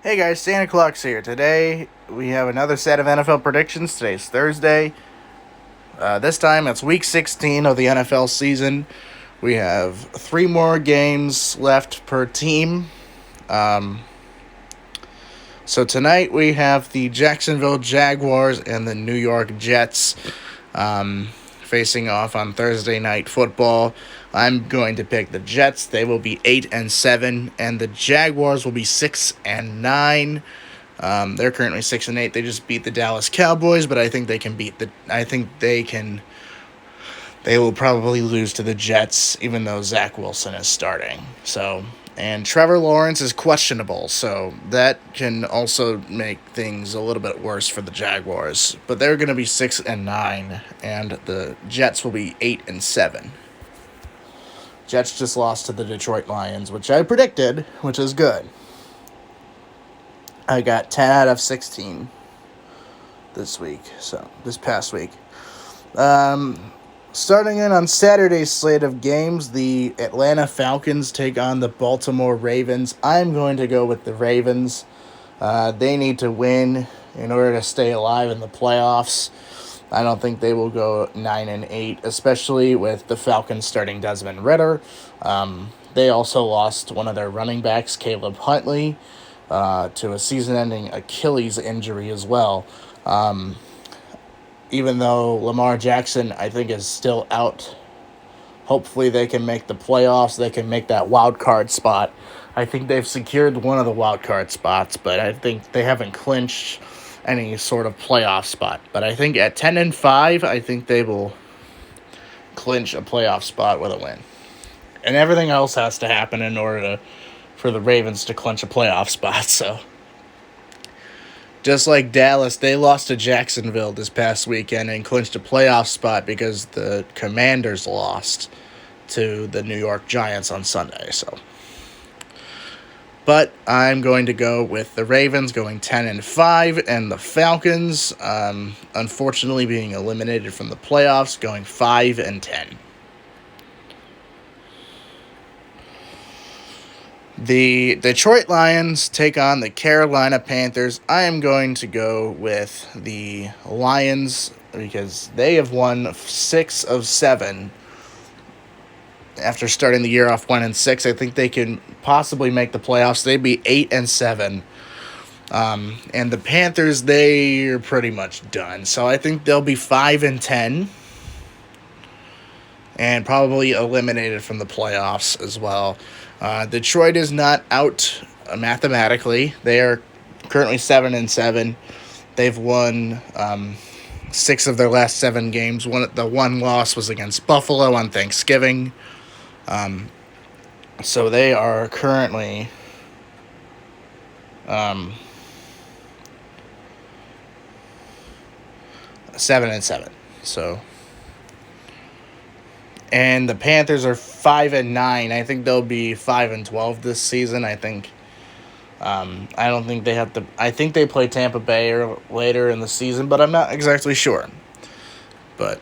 Hey guys, Santa Claus here. Today we have another set of NFL predictions. Today's Thursday. This time it's week 16 of the NFL season. We have three more games left per team. Um, so tonight we have the Jacksonville Jaguars and the New York Jets facing off on Thursday Night Football. I'm going to pick the Jets. They will be 8-7, and the Jaguars will be 6-9. They're currently 6-8. They just beat the Dallas Cowboys, but I think they can beat the. I think they can. They will probably lose to the Jets, even though Zach Wilson is starting. And Trevor Lawrence is questionable, so that can also make things a little bit worse for the Jaguars. But they're going to be 6-9, and the Jets will be 8-7. Jets just lost to the Detroit Lions, which I predicted, which is good. I got 10 out of 16 this past week. Starting in on Saturday's slate of games, the Atlanta Falcons take on the Baltimore Ravens. I'm going to go with the Ravens. They need to win in order to stay alive in the playoffs. I don't think they will go 9-8, especially with the Falcons starting Desmond Ridder. They also lost one of their running backs, Caleb Huntley, to a season-ending Achilles injury as well. Even though Lamar Jackson, I think, is still out, hopefully they can make the playoffs. They can make that wild card spot. I think they've secured one of the wild card spots, but I think they haven't clinched any sort of playoff spot. But I think at 10-5, I think they will clinch a playoff spot with a win. And everything else has to happen in order for the Ravens to clinch a playoff spot. So, just like Dallas, they lost to Jacksonville this past weekend and clinched a playoff spot because the Commanders lost to the New York Giants on Sunday. But I'm going to go with the Ravens going 10-5, and the Falcons, unfortunately being eliminated from the playoffs, going 5-10. The Detroit Lions take on the Carolina Panthers. I am going to go with the Lions because they have won 6 of 7 after starting the year off 1-6. I think they can possibly make the playoffs. They'd be 8-7. And the Panthers, they're pretty much done. So I think they'll be 5-10 and probably eliminated from the playoffs as well. Detroit is not out mathematically. They are currently 7-7. They've won 6 of their last 7 games. The one loss was against Buffalo on Thanksgiving. So they are currently 7-7. So. And the Panthers are 5-9. I think they'll be 5-12 this season. I think. I don't think they have to. I think they play Tampa Bay or later in the season, but I'm not exactly sure. But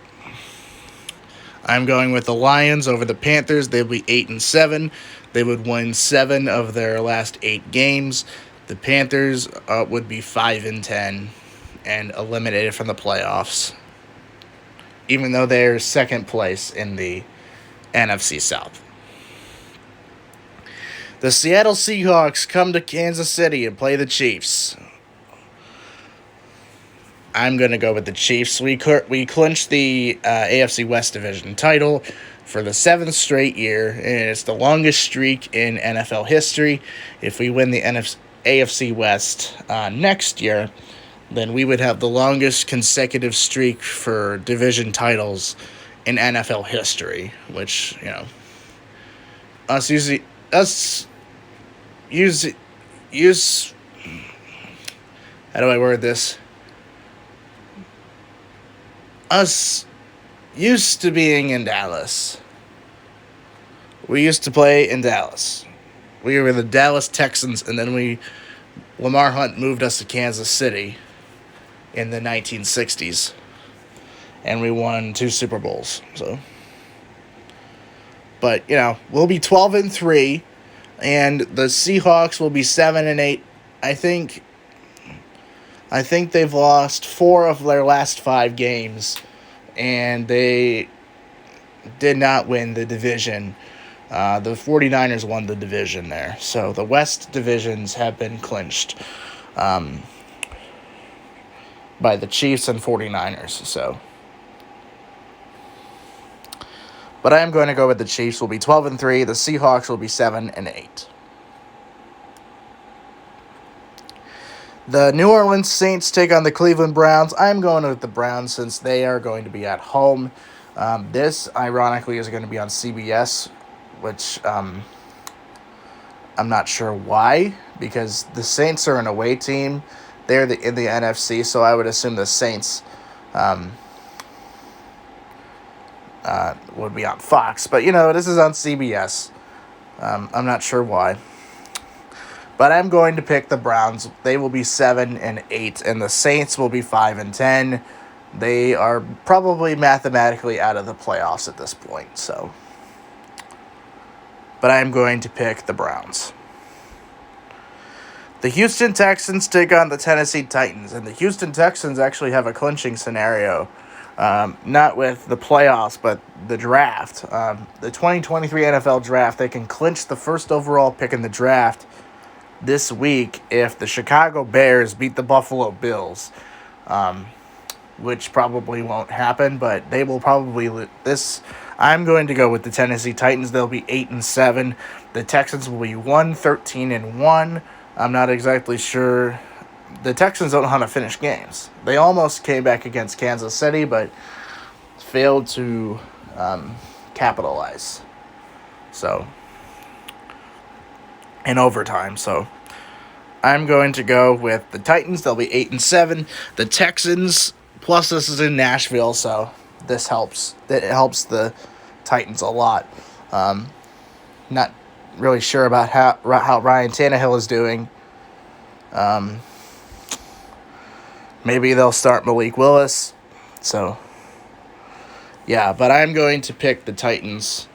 I'm going with the Lions over the Panthers. They'll be 8-7. They would win 7 of their last 8 games. The Panthers would be 5-10 and eliminated from the playoffs, even though they're second place in the NFC South. The Seattle Seahawks come to Kansas City and play the Chiefs. I'm going to go with the Chiefs. We clinched the AFC West Division title for the 7th straight year, and it's the longest streak in NFL history. If we win the AFC West next year, then we would have the longest consecutive streak for division titles in NFL history, which, how do I word this? Us used to being in Dallas. We used to play in Dallas. We were the Dallas Texans, and then Lamar Hunt moved us to Kansas City in the 1960s, and we won 2 Super Bowls. But we'll be 12-3, and the Seahawks will be 7-8 I think they've lost 4 of their last 5 games, and they did not win the division. The 49ers won the division there. So the West divisions have been clinched by the Chiefs and 49ers. So, but I am going to go with the Chiefs will be 12-3. The Seahawks will be 7-8. The New Orleans Saints take on the Cleveland Browns. I'm going with the Browns since they are going to be at home. This, ironically, is going to be on CBS, which I'm not sure why, because the Saints are an away team. They're in the NFC, so I would assume the Saints would be on Fox. But, this is on CBS. I'm not sure why. But I'm going to pick the Browns. They will be 7-8, and the Saints will be 5-10. They are probably mathematically out of the playoffs at this point. So, but I'm going to pick the Browns. The Houston Texans take on the Tennessee Titans, and the Houston Texans actually have a clinching scenario. Not with the playoffs, but the draft. The 2023 NFL draft, they can clinch the first overall pick in the draft this week if the Chicago Bears beat the Buffalo Bills, which probably won't happen, but they will probably this. I'm going to go with the Tennessee Titans. They'll be 8-7. The Texans will be 13-1. I'm not exactly sure. The Texans don't know how to finish games. They almost came back against Kansas City, but failed to capitalize. So, in overtime. So, I'm going to go with the Titans. They'll be 8-7. The Texans, plus this is in Nashville, so this helps. It helps the Titans a lot. Not really sure about how Ryan Tannehill is doing. Maybe they'll start Malik Willis. So, yeah, but I'm going to pick the Titans.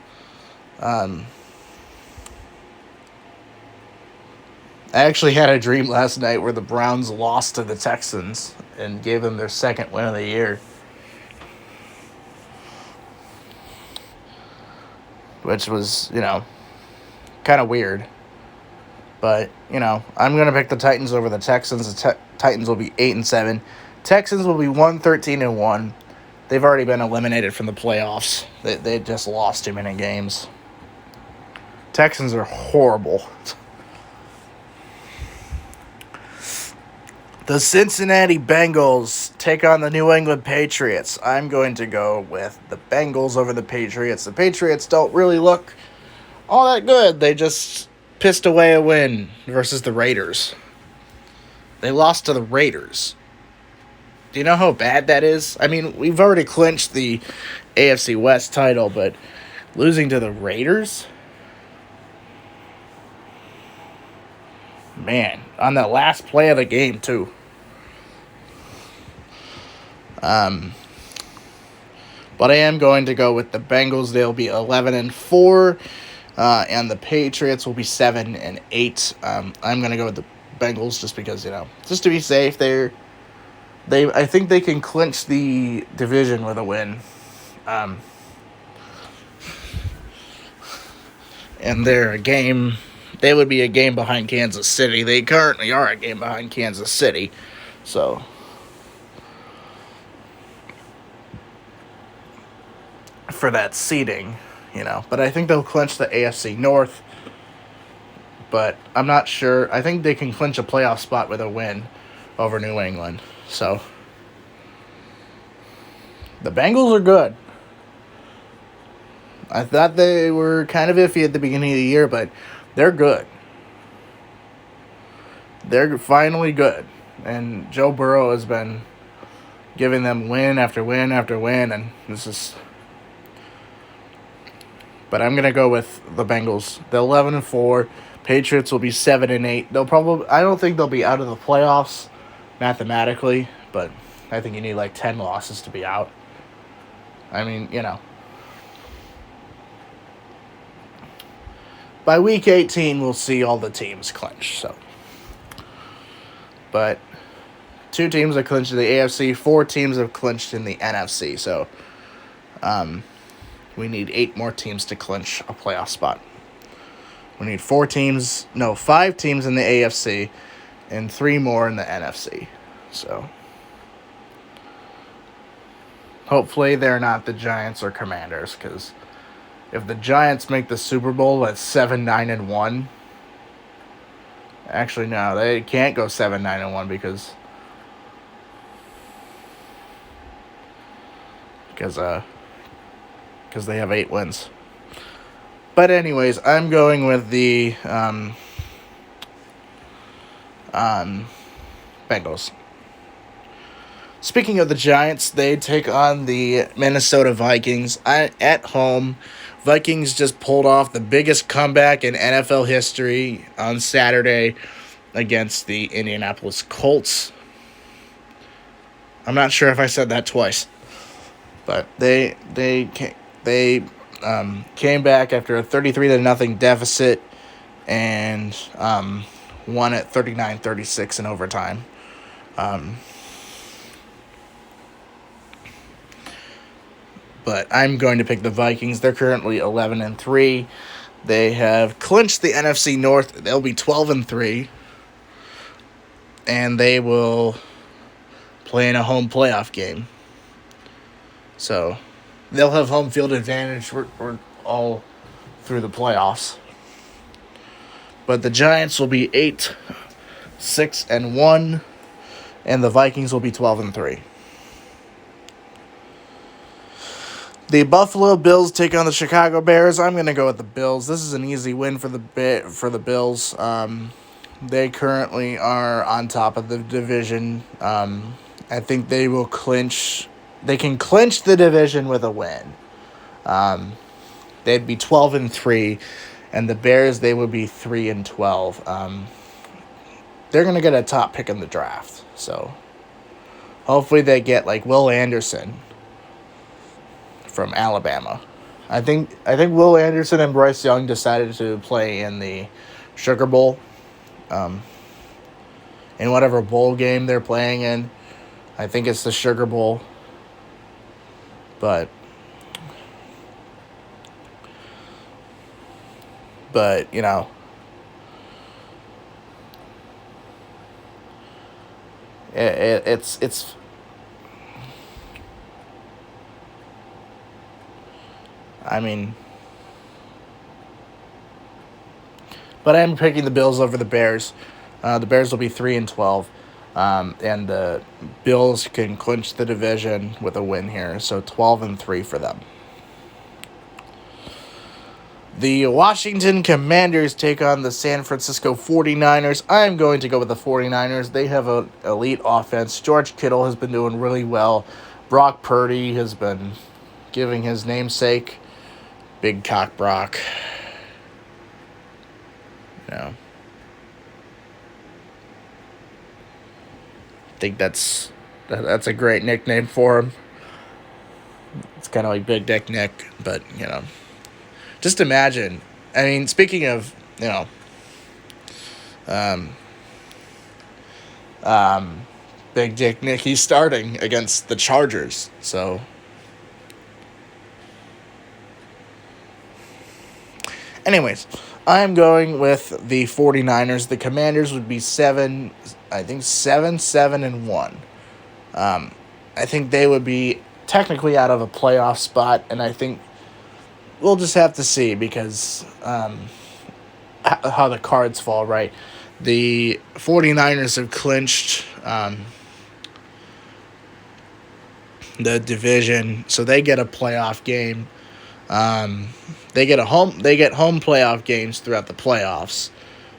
I actually had a dream last night where the Browns lost to the Texans and gave them their second win of the year. Which was, kind of weird. But, I'm going to pick the Titans over the Texans. The Titans will be 8-7. Texans will be 13-1. They've already been eliminated from the playoffs. They just lost too many games. Texans are horrible. The Cincinnati Bengals take on the New England Patriots. I'm going to go with the Bengals over the Patriots. The Patriots don't really look all that good. They just pissed away a win versus the Raiders. They lost to the Raiders. Do you know how bad that is? I mean, we've already clinched the AFC West title, but losing to the Raiders? Man, on that last play of the game, too. But I am going to go with the Bengals. They'll be 11-4, and the Patriots will be 7-8. I'm going to go with the Bengals just because, just to be safe. I think they can clinch the division with a win. And they would be a game behind Kansas City. They currently are a game behind Kansas City. So, for that seeding, But I think they'll clinch the AFC North. But I'm not sure. I think they can clinch a playoff spot with a win over New England. So, the Bengals are good. I thought they were kind of iffy at the beginning of the year, but they're good. They're finally good. And Joe Burrow has been giving them win after win after win, and this is... But I'm going to go with the Bengals. They're 11-4. Patriots will be 7-8. I don't think they'll be out of the playoffs mathematically, but I think you need like 10 losses to be out. I mean, By week 18, we'll see all the teams clinch. So, But 2 teams have clinched in the AFC, 4 teams have clinched in the NFC. So we need 8 more teams to clinch a playoff spot. We need 5 teams in the AFC and 3 more in the NFC. So hopefully they're not the Giants or Commanders, because if the Giants make the Super Bowl at 7-9-1, actually no, they can't go 7-9-1 because they have 8 wins. But anyways, I'm going with the Bengals. Speaking of the Giants, they take on the Minnesota Vikings at home. Vikings just pulled off the biggest comeback in NFL history on Saturday against the Indianapolis Colts. I'm not sure if I said that twice, but they came back after a 33-0 deficit and won at 39-36 in overtime. But I'm going to pick the Vikings. They're currently 11-3. They have clinched the NFC North. They'll be 12-3, and they will play in a home playoff game. So they'll have home field advantage we're all through the playoffs. But the Giants will be 8-6-1, and the Vikings will be 12-3. The Buffalo Bills take on the Chicago Bears. I'm going to go with the Bills. This is an easy win for the Bills. They currently are on top of the division. I think they will clinch. They can clinch the division with a win. They'd be 12-3, and the Bears, they would be 3-12. They're going to get a top pick in the draft. So hopefully they get like Will Anderson from Alabama. I think Will Anderson and Bryce Young decided to play in the Sugar Bowl. In whatever bowl game they're playing in. I think it's the Sugar Bowl. But you know, it's I mean, but I'm picking the Bills over the Bears. The Bears will be 3-12, and the Bills can clinch the division with a win here. So 12-3 for them. The Washington Commanders take on the San Francisco 49ers. I'm going to go with the 49ers. They have an elite offense. George Kittle has been doing really well. Brock Purdy has been giving his namesake, Big Cock Brock. You know, I think that's a great nickname for him. It's kind of like Big Dick Nick, but, you know, just imagine. I mean, speaking of, you know, Big Dick Nick, he's starting against the Chargers, so. Anyways, I'm going with the 49ers. The Commanders would be 7-7-1. I think they would be technically out of a playoff spot, and I think we'll just have to see because how the cards fall, right? The 49ers have clinched the division, so they get a playoff game. They get home playoff games throughout the playoffs.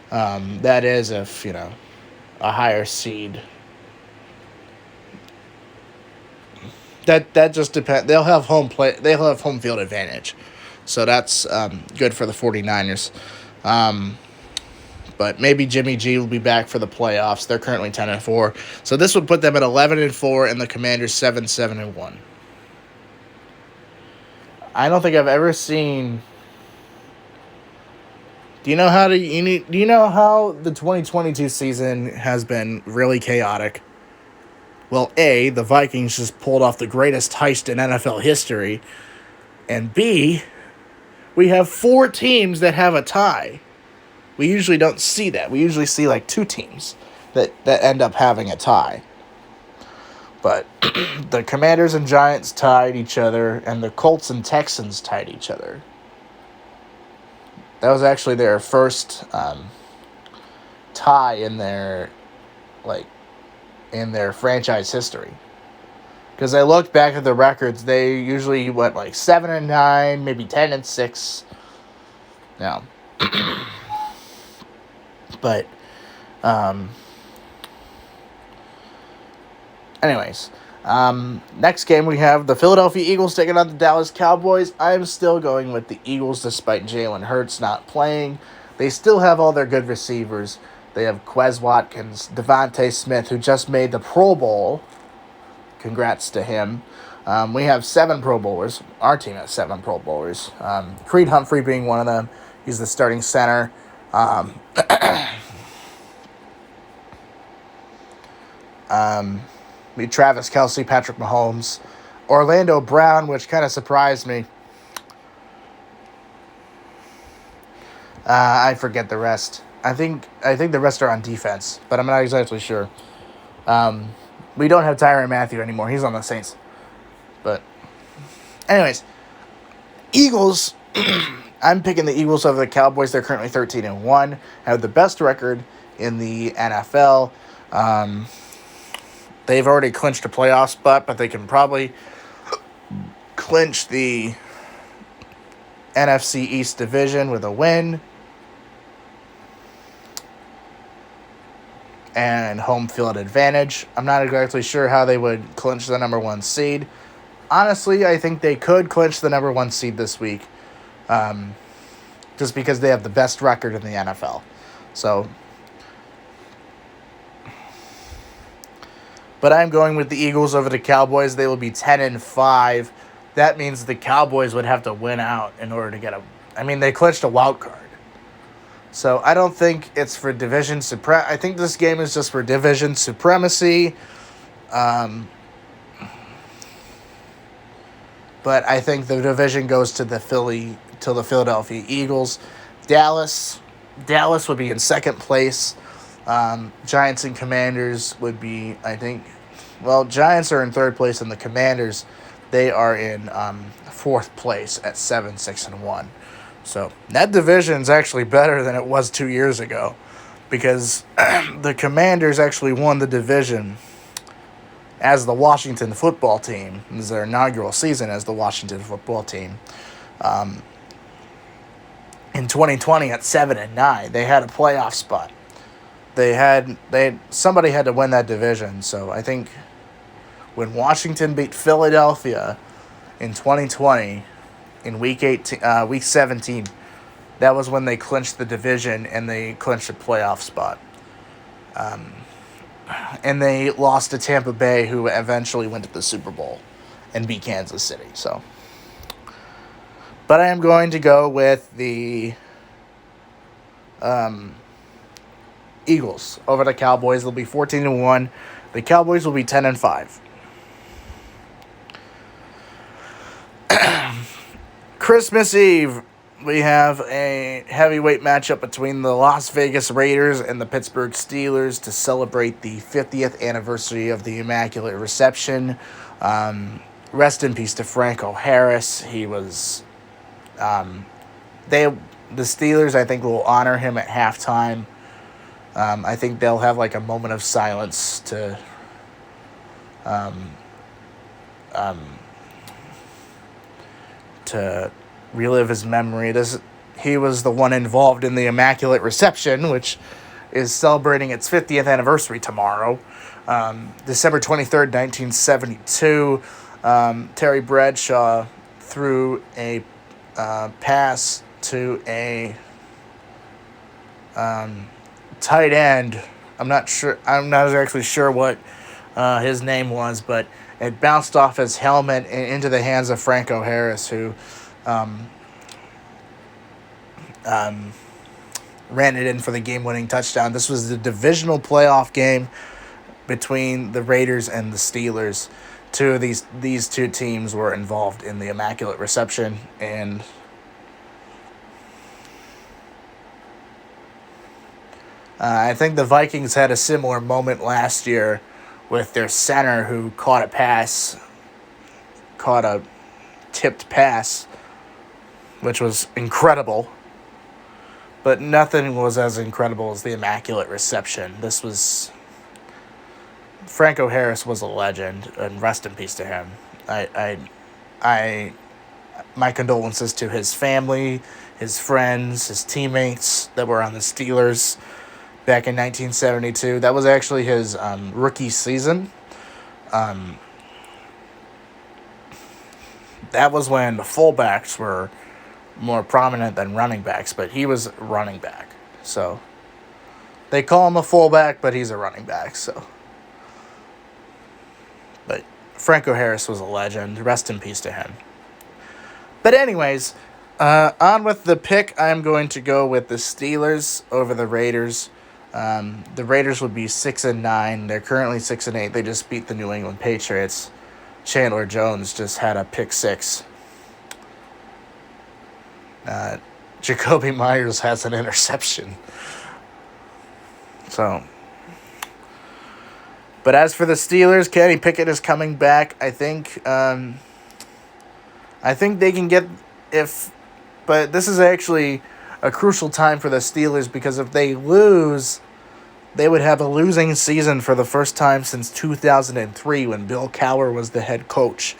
That is if, you know, a higher seed. That just depends. They'll have home field advantage. So that's good for the 49ers. But maybe Jimmy G will be back for the playoffs. They're currently 10-4. So this would put them at 11-4 and the Commanders 7-7-1. I don't think I've ever seen Do you know how the 2022 season has been really chaotic? Well, A, the Vikings just pulled off the greatest heist in NFL history, and B, we have 4 teams that have a tie. We usually don't see that. We usually see like 2 teams that end up having a tie. But the Commanders and Giants tied each other, and the Colts and Texans tied each other. That was actually their first tie in their franchise history. Because I looked back at the records, they usually went like 7-9, maybe 10-6. Now, but anyways, next game we have the Philadelphia Eagles taking on the Dallas Cowboys. I'm still going with the Eagles despite Jalen Hurts not playing. They still have all their good receivers. They have Quez Watkins, Devontae Smith, who just made the Pro Bowl. Congrats to him. We have 7 Pro Bowlers. Our team has 7 Pro Bowlers. Creed Humphrey being one of them. He's the starting center. Travis Kelce, Patrick Mahomes, Orlando Brown, which kind of surprised me. I forget the rest. I think the rest are on defense, but I'm not exactly sure. We don't have Tyrann Mathieu anymore. He's on the Saints. But anyways, Eagles. I'm picking the Eagles over the Cowboys. They're currently 13-1. Have the best record in the NFL. They've already clinched a playoff spot, but they can probably clinch the NFC East division with a win and home field advantage. I'm not exactly sure how they would clinch the number 1 seed. Honestly, I think they could clinch the number 1 seed this week, just because they have the best record in the NFL. So, but I'm going with the Eagles over the Cowboys. They will be 10-5. That means the Cowboys would have to win out in order to get they clinched a wild card. So I don't think it's for division I think this game is just for division supremacy. But I think the division goes to the Philadelphia Eagles. Dallas would be in second place. Giants and Commanders would be, Giants are in third place, and the Commanders, they are in fourth place at 7-6-1. So that division is actually better than it was 2 years ago, because the Commanders actually won the division as the Washington football team. This is their inaugural season as the Washington football team. In 2020 at 7-9, they had a playoff spot. Somebody had to win that division. So I think when Washington beat Philadelphia in 2020 in week 17, that was when they clinched the division and they clinched a playoff spot. And they lost to Tampa Bay, who eventually went to the Super Bowl and beat Kansas City. So, but I am going to go with the Eagles over the Cowboys. They'll be 14-1. The Cowboys will be 10-5. Christmas Eve, we have a heavyweight matchup between the Las Vegas Raiders and the Pittsburgh Steelers to celebrate the 50th anniversary of the Immaculate Reception. Rest in peace to Franco Harris. He was, the Steelers, I think, will honor him at halftime. I think they'll have like a moment of silence to relive his memory. He was the one involved in the Immaculate Reception, which is celebrating its 50th anniversary tomorrow. December 23rd, 1972, Terry Bradshaw threw a pass to a tight end. I'm not exactly sure what his name was, but it bounced off his helmet and into the hands of Franco Harris, who ran it in for the game-winning touchdown. This was the divisional playoff game between the Raiders and the Steelers. These two teams were involved in the Immaculate Reception, and I think the Vikings had a similar moment last year with their center who caught a tipped pass, which was incredible. But nothing was as incredible as the Immaculate Reception. Franco Harris was a legend, and rest in peace to him. My condolences to his family, his friends, his teammates that were on the Steelers back in 1972. That was actually his rookie season. That was when the fullbacks were more prominent than running backs, but he was running back. So they call him a fullback, but he's a running back. But Franco Harris was a legend. Rest in peace to him. But anyways, on with the pick. I'm going to go with the Steelers over the Raiders. The Raiders would be 6-9. They're currently 6-8. They just beat the New England Patriots. Chandler Jones just had a pick six. Jacoby Myers has an interception. So, but as for the Steelers, Kenny Pickett is coming back. I think they can get but this is actually a crucial time for the Steelers because if they lose, they would have a losing season for the first time since 2003 when Bill Cowher was the head coach.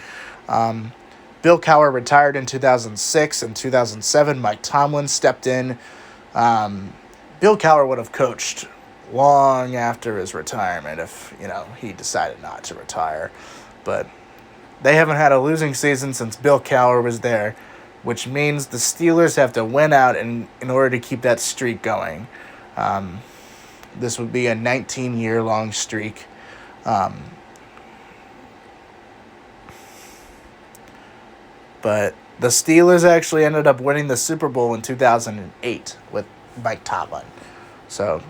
Bill Cowher retired in 2006. In 2007, Mike Tomlin stepped in. Bill Cowher would have coached long after his retirement if, he decided not to retire. But they haven't had a losing season since Bill Cowher was there, which means the Steelers have to win out in order to keep that streak going. This would be a 19-year-long streak. But the Steelers actually ended up winning the Super Bowl in 2008 with Mike Tomlin. So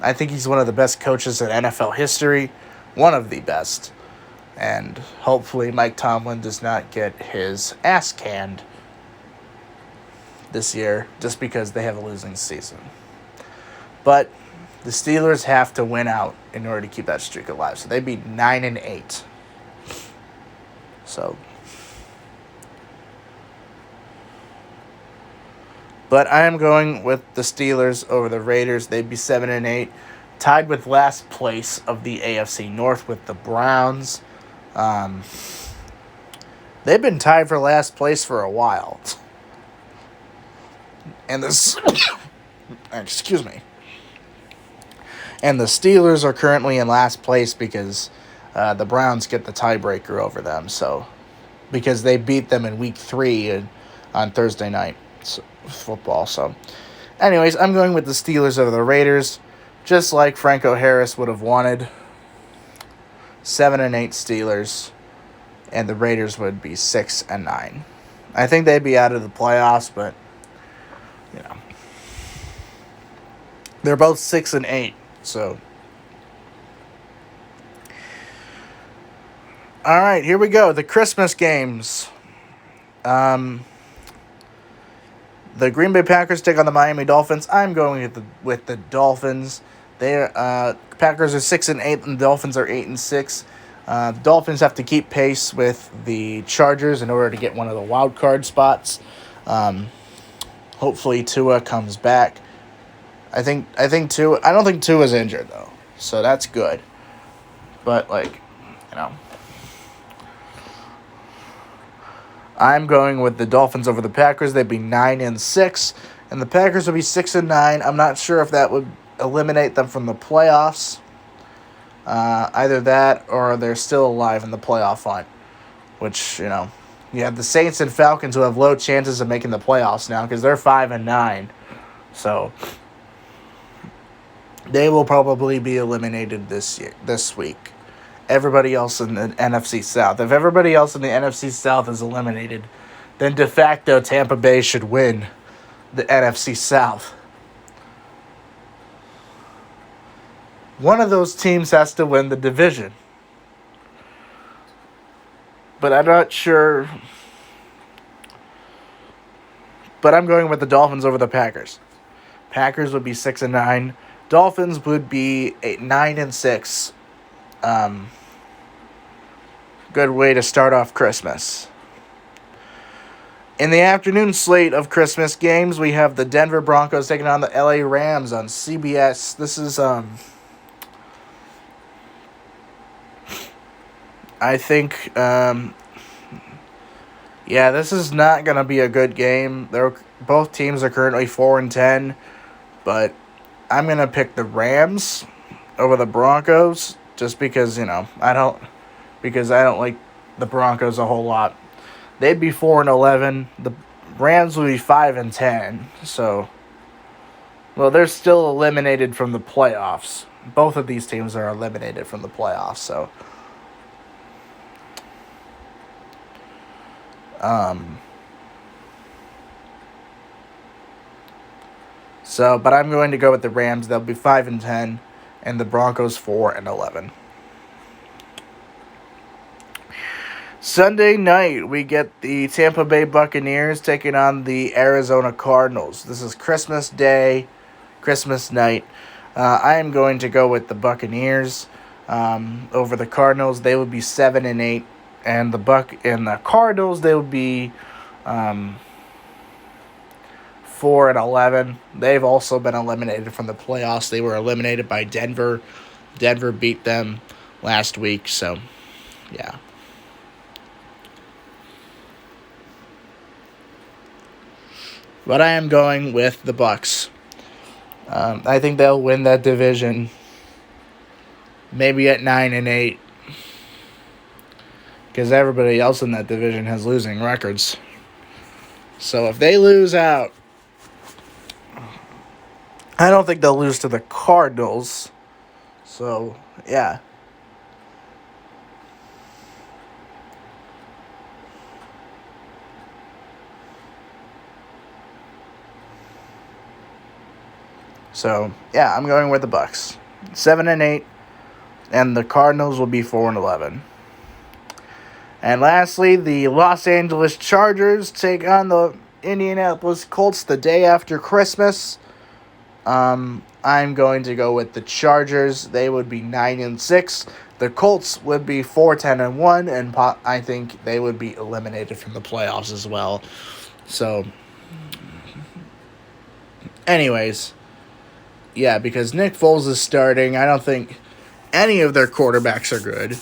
I think he's one of the best coaches in NFL history, one of the best. And hopefully Mike Tomlin does not get his ass canned this year just because they have a losing season. But the Steelers have to win out in order to keep that streak alive. So they'd be 9-8. So, but I am going with the Steelers over the Raiders. They'd be 7-8, tied with last place of the AFC North with the Browns. They've been tied for last place for a while. And excuse me. And the Steelers are currently in last place because the Browns get the tiebreaker over them. So, because they beat them in Week 3 on Thursday night football. So, anyways, I'm going with the Steelers over the Raiders, just like Franco Harris would have wanted. 7-8 Steelers, and the Raiders would be 6-9. I think they'd be out of the playoffs, but they're both 6-8. So, all right, here we go. The Christmas games. The Green Bay Packers take on the Miami Dolphins. I'm going with the Dolphins. Packers are 6-8, and the Dolphins are 8-6. The Dolphins have to keep pace with the Chargers in order to get one of the wild card spots. Hopefully Tua comes back. I don't think Tua's injured though, so that's good. But I'm going with the Dolphins over the Packers. They'd be 9-6, and the Packers would be 6-9. I'm not sure if that would eliminate them from the playoffs. Either that or they're still alive in the playoff hunt, which, you have the Saints and Falcons who have low chances of making the playoffs now because they're 5-9. So they will probably be eliminated this week. Everybody else in the NFC South. If everybody else in the NFC South is eliminated, then de facto Tampa Bay should win the NFC South. One of those teams has to win the division. But I'm not sure. But I'm going with the Dolphins over the Packers. Packers would be 6-9. Dolphins would be 9-6. Good way to start off Christmas. In the afternoon slate of Christmas games, we have the Denver Broncos taking on the LA Rams on CBS. This is I think this is not going to be a good game. Both teams are currently 4-10, but I'm going to pick the Rams over the Broncos just because, I don't like the Broncos a whole lot. They'd be 4-11. The Rams would be 5-10. So, they're still eliminated from the playoffs. Both of these teams are eliminated from the playoffs. But I'm going to go with the Rams. They'll be 5-10, and the Broncos 4-11. Sunday night, we get the Tampa Bay Buccaneers taking on the Arizona Cardinals. This is Christmas Day, Christmas night. I am going to go with the Buccaneers over the Cardinals. They would be 7-8, and the Cardinals, they would be 4-11. They've also been eliminated from the playoffs. They were eliminated by Denver. Denver beat them last week, so yeah. But I am going with the Bucs. I think they'll win that division. Maybe at 9-8. Because everybody else in that division has losing records. So if they lose out, I don't think they'll lose to the Cardinals. So, yeah. So, yeah, I'm going with the Bucs. 7-8, and the Cardinals will be 4-11. And lastly, the Los Angeles Chargers take on the Indianapolis Colts the day after Christmas. I'm going to go with the Chargers. They would be 9-6. The Colts would be 4-10-1, and I think they would be eliminated from the playoffs as well. So, anyways, yeah, because Nick Foles is starting. I don't think any of their quarterbacks are good.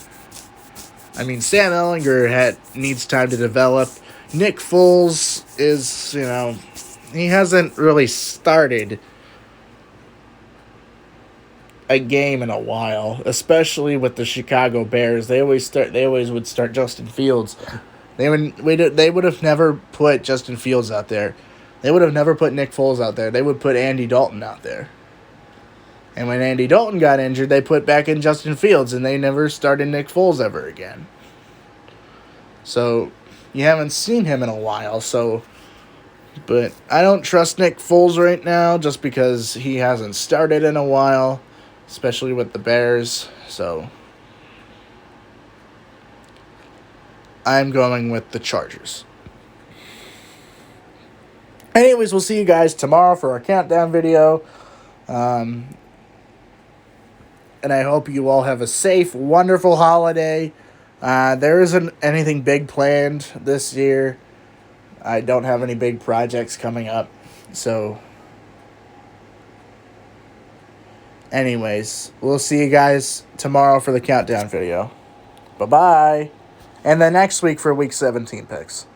I mean, Sam Ehlinger needs time to develop. Nick Foles is, he hasn't really started a game in a while, especially with the Chicago Bears. They always would start Justin Fields. They would have never put Justin Fields out there. They would have never put Nick Foles out there. They would put Andy Dalton out there. And when Andy Dalton got injured, they put back in Justin Fields, and they never started Nick Foles ever again. So, you haven't seen him in a while, but I don't trust Nick Foles right now just because he hasn't started in a while, especially with the Bears. So, I'm going with the Chargers. Anyways, we'll see you guys tomorrow for our countdown video. And I hope you all have a safe, wonderful holiday. There isn't anything big planned this year. I don't have any big projects coming up. So, anyways, we'll see you guys tomorrow for the countdown video. Bye-bye. And then next week for Week 17 picks.